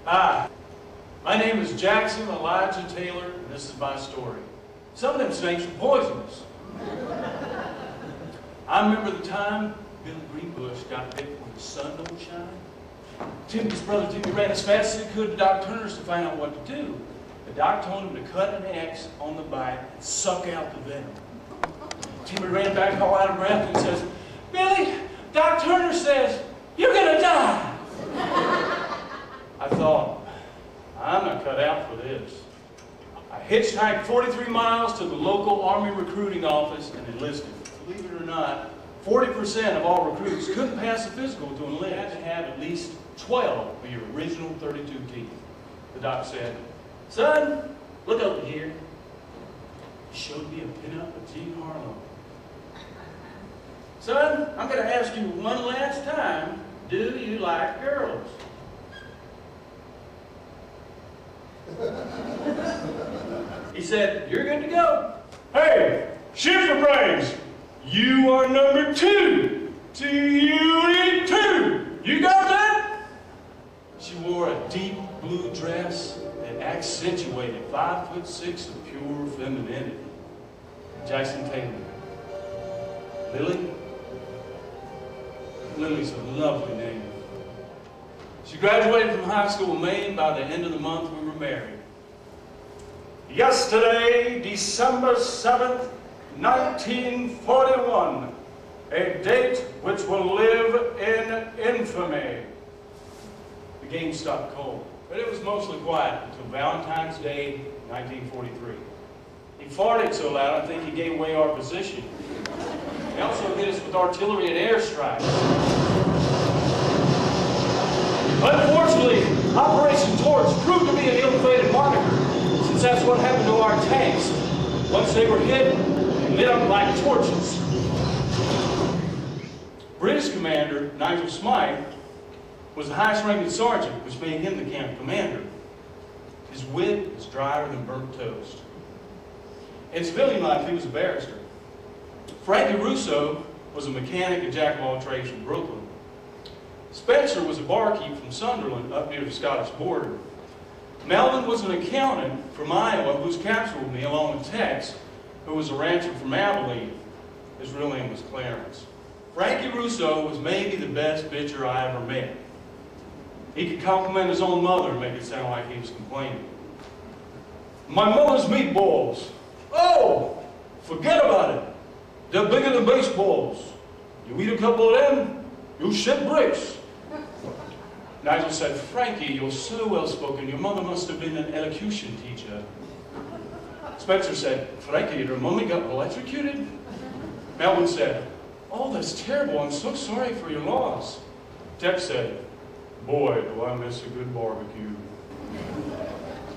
Hi, my name is Jackson Elijah Taylor, and this is my story. Some of them snakes were poisonous. I remember the time Billy Greenbush got bit when the sun don't shine. Timmy's brother Timmy ran as fast as he could to Doc Turner's to find out what to do. The doc told him to cut an X on the bite and suck out the venom. Timmy ran back all out of breath and says, "Billy, Doc Turner says, you're gonna die." I thought, I'm not cut out for this. I hitchhiked 43 miles to the local Army recruiting office and enlisted. Believe it or not, 40% of all recruits couldn't pass the physical to enlist. You had to have at least 12 of your original 32 teeth. The doc said, "Son, look over here." He showed me a pinup of Gene Harlow. "Son, I'm going to ask you one last time, do you like girls?" He said, "You're good to go." "Hey, shift your brains. You are number 2. TUE2. You got that?" She wore a deep blue dress that accentuated 5'6" of pure femininity. Jackson Taylor. Lily? Lily's a lovely name. She graduated from high school in May, and by the end of the month we were married. Yesterday, December 7th, 1941, a date which will live in infamy. The game stopped cold, but it was mostly quiet until Valentine's Day, 1943. He farted so loud I think he gave away our position. He also hit us with artillery and airstrikes. Unfortunately, Operation Torch proved to be an ill-fated moniker, since that's what happened to our tanks. Once they were hit, they lit up like torches. British commander Nigel Smythe was the highest-ranking sergeant, which made him the camp commander. His wit was drier than burnt toast. In civilian life, he was a barrister. Frankie Russo was a mechanic and jack-of-all-trades from Brooklyn. Spencer was a barkeep from Sunderland up near the Scottish border. Melvin was an accountant from Iowa who was captured with me, along with Tex, who was a rancher from Abilene. His real name was Clarence. Frankie Russo was maybe the best bitcher I ever met. He could compliment his own mother and make it sound like he was complaining. "My mother's meatballs. Oh, forget about it. They're bigger than baseballs. You eat a couple of them, you shit bricks." Nigel said, "Frankie, you're so well-spoken. Your mother must have been an elocution teacher." Spencer said, "Frankie, your mommy got electrocuted?" Melvin said, "Oh, that's terrible. I'm so sorry for your loss." Tex said, "Boy, do I miss a good barbecue."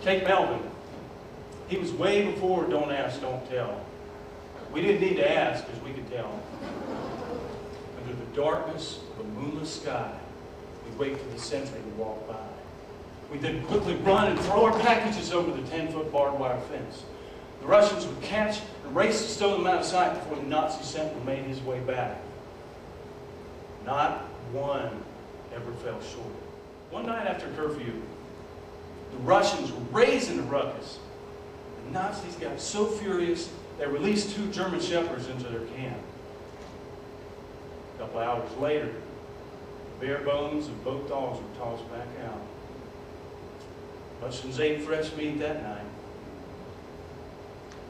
Take Melvin. He was way before Don't Ask, Don't Tell. We didn't need to ask because we could tell. Under the darkness of a moonless sky, we'd wait for the sentry to walk by. We'd then quickly run and throw our packages over the 10-foot barbed wire fence. The Russians would catch and race to stow them out of sight before the Nazi sentinel made his way back. Not one ever fell short. One night after curfew, the Russians were raising the ruckus. The Nazis got so furious they released 2 German shepherds into their camp. A couple hours later, the bare bones of both dogs were tossed back out. Russians ate fresh meat that night.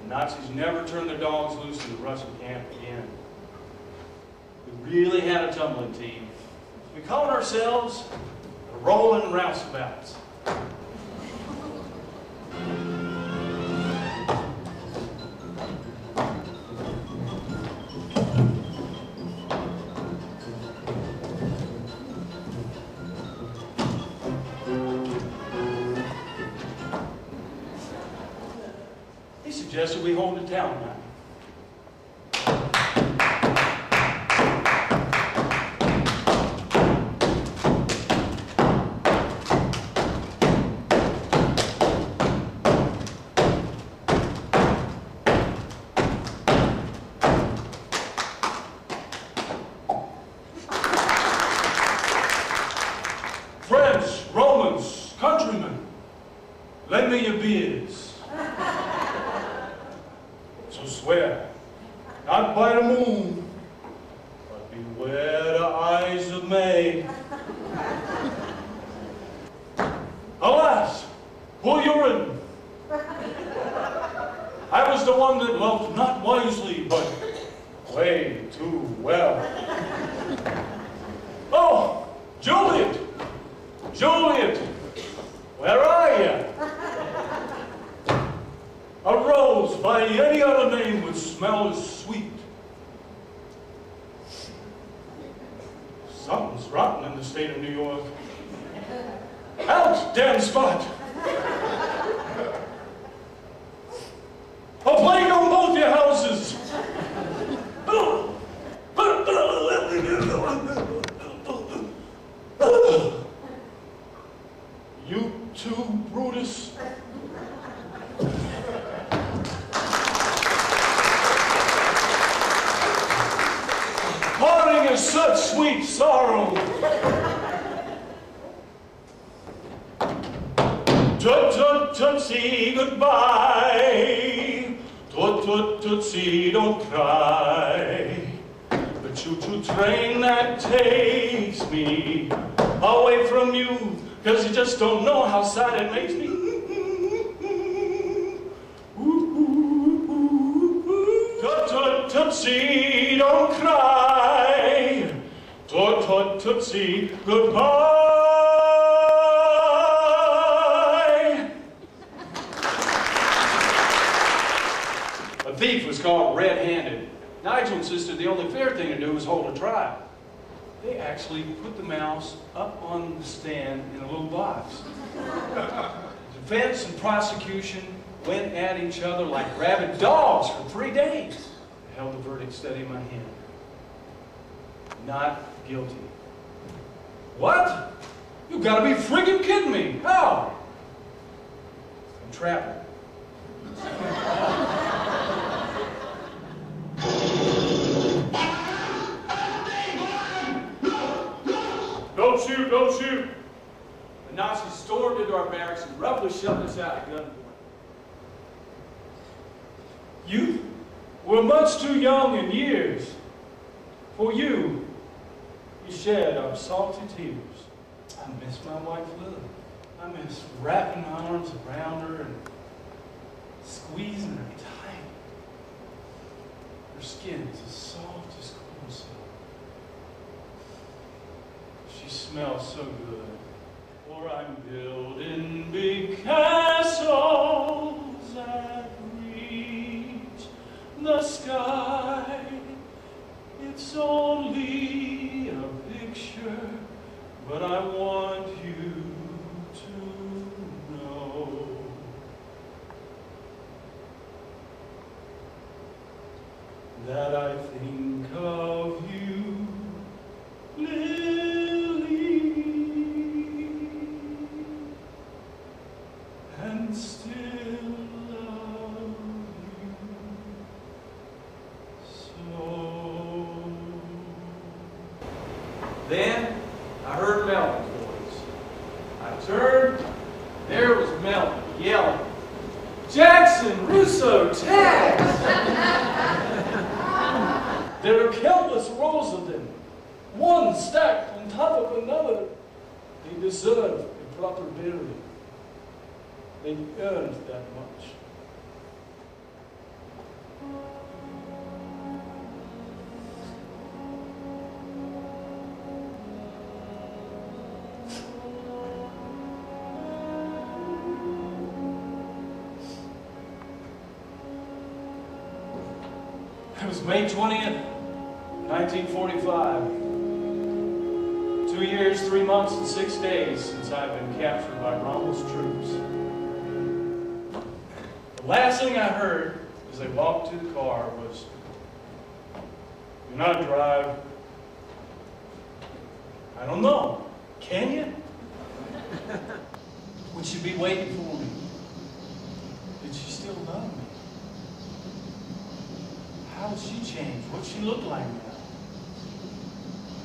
The Nazis never turned their dogs loose in the Russian camp again. We really had a tumbling team. We called ourselves the Rolling Roustabouts. He suggested we hold a town night. French, Romans, country lend me your beers. So swear, not by the moon, but beware the eyes of May. Alas, poor urine. I was the one that loved not wisely, but way too well. Oh, Juliet! Juliet! Where are you? A rose by any other name would smell as sweet. Something's rotten in the state of New York. Out, damn spot! A plague on both your houses! You too, Brutus. Parting is such sweet sorrow. Tut-tut-tut-see, goodbye. Tut-tut-tut-see, don't cry. The choo-choo train that takes me away from you, 'cause you just don't know how sad it makes me. Tut-tut-tut-see, don't cry. Tut-tut-tut-see, goodbye. A thief was caught red-handed. Nigel insisted the only fair thing to do was hold a trial. They actually put the mouse up on the stand in a little box. Defense and prosecution went at each other like rabid dogs for 3 days. I held the verdict steady in my hand. Not guilty. What? You gotta be freaking kidding me. How? I'm trapping. Don't shoot, don't shoot. The Nazis stormed into our barracks and roughly shoved us out at gunpoint. You were much too young in years. For you, we shed our salty tears. I miss my white love. I miss wrapping my arms around her and squeezing her tight. Her skin is as soft as corn silk. She smells so good. For I'm building big castles that reach the sky. It's only a picture, but I want you to know that I think of you, Lily, and still love you so. Then I heard Melvin's voice. I turned, there was Melvin yelling, "Jackson, Russo, tags!" There are countless rows of them, one stacked on top of another. They deserve a proper burial. They earned that much. It was May 20th, 1945. 2 years, 3 months, and 6 days since I've been captured by Rommel's troops. The last thing I heard as I walked to the car was, "Do not drive." I don't know. Can you? Would she be waiting for me? Did she still love me? How did she change? What'd she look like now?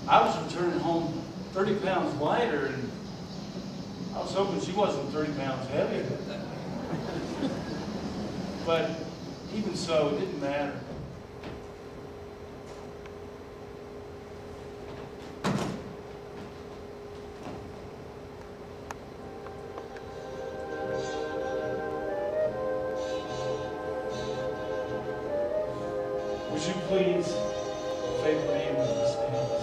I was returning home 30 pounds lighter, and I was hoping she wasn't 30 pounds heavier. But even so, it didn't matter. Would you please favor me with this stand?